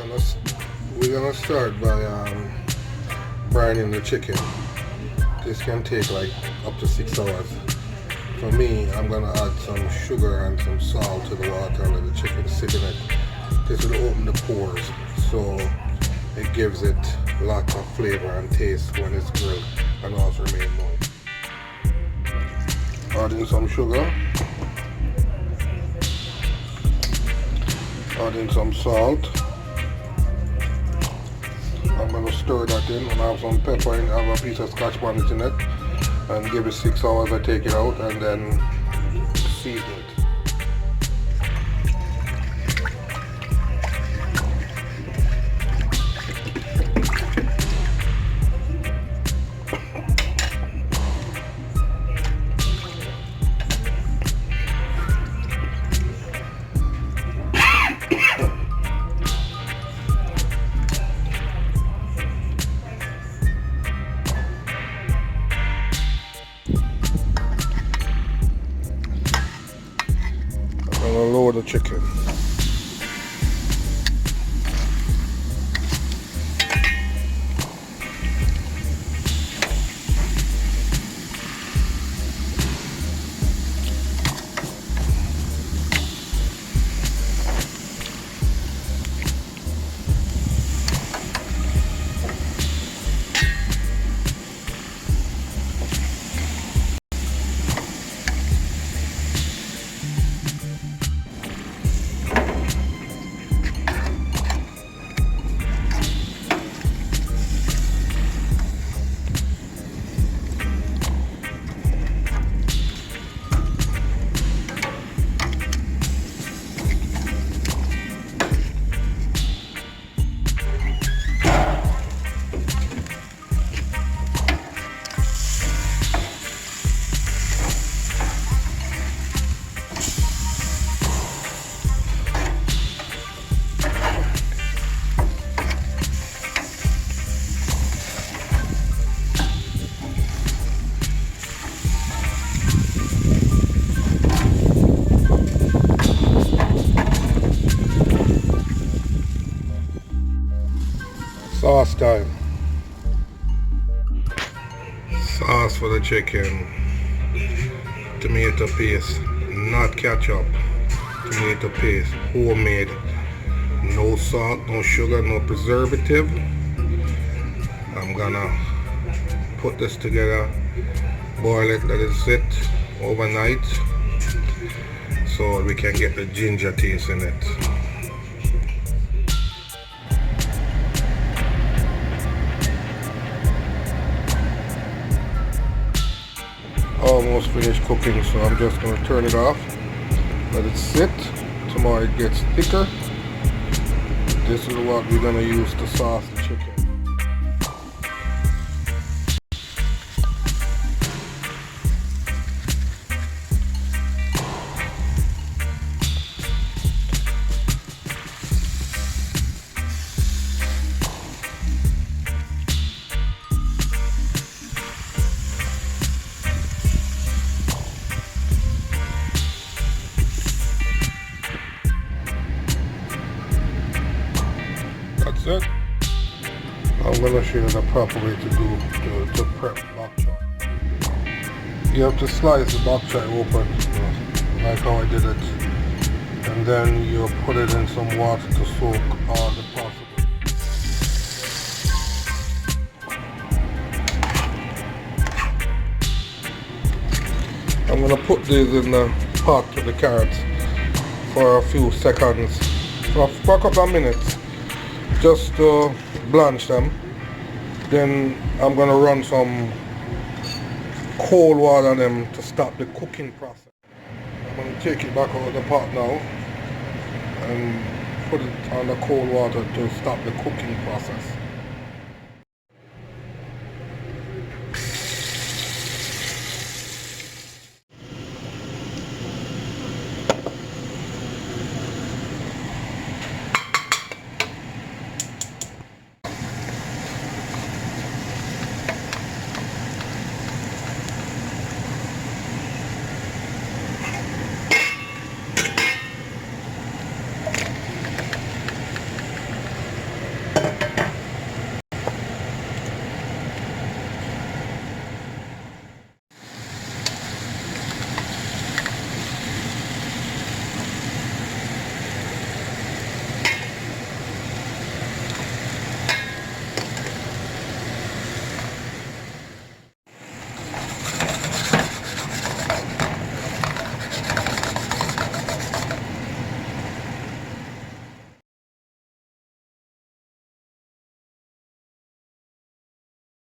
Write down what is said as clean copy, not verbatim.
We're gonna start by brining the chicken. This can take like up to 6 hours. For me, I'm gonna add some sugar and some salt to the water and let the chicken sit in it. This will open the pores, so it gives it lots of flavor and taste when it's grilled and also remain moist. Adding some sugar, adding some salt. I'm going to stir that in and have some pepper and have a piece of scotch bonnet in it and give it 6 hours. I take it out and then season it. I'm going to lower the chicken. Sauce time. Sauce for the chicken. Tomato paste, not ketchup. Tomato paste, homemade. No salt, no sugar, no preservative. I'm gonna put this together, boil it, let it sit overnight so we can get the ginger taste in it. Almost finished cooking, so I'm just going to turn it off, let it sit tomorrow it gets thicker. This is what we're going to use to sauce the chicken. That's it. I'm going to show you the proper way to prep bok choy. You have to slice the bok choy open, like how I did it, and then you put it in some water to soak all the possible. I'm going to put these in the pot with the carrots for a few seconds, for a couple of minutes, just to blanch them. Then I'm going to run some cold water on them to stop the cooking process. I'm going to take it back out of the pot now and put it on the cold water to stop the cooking process.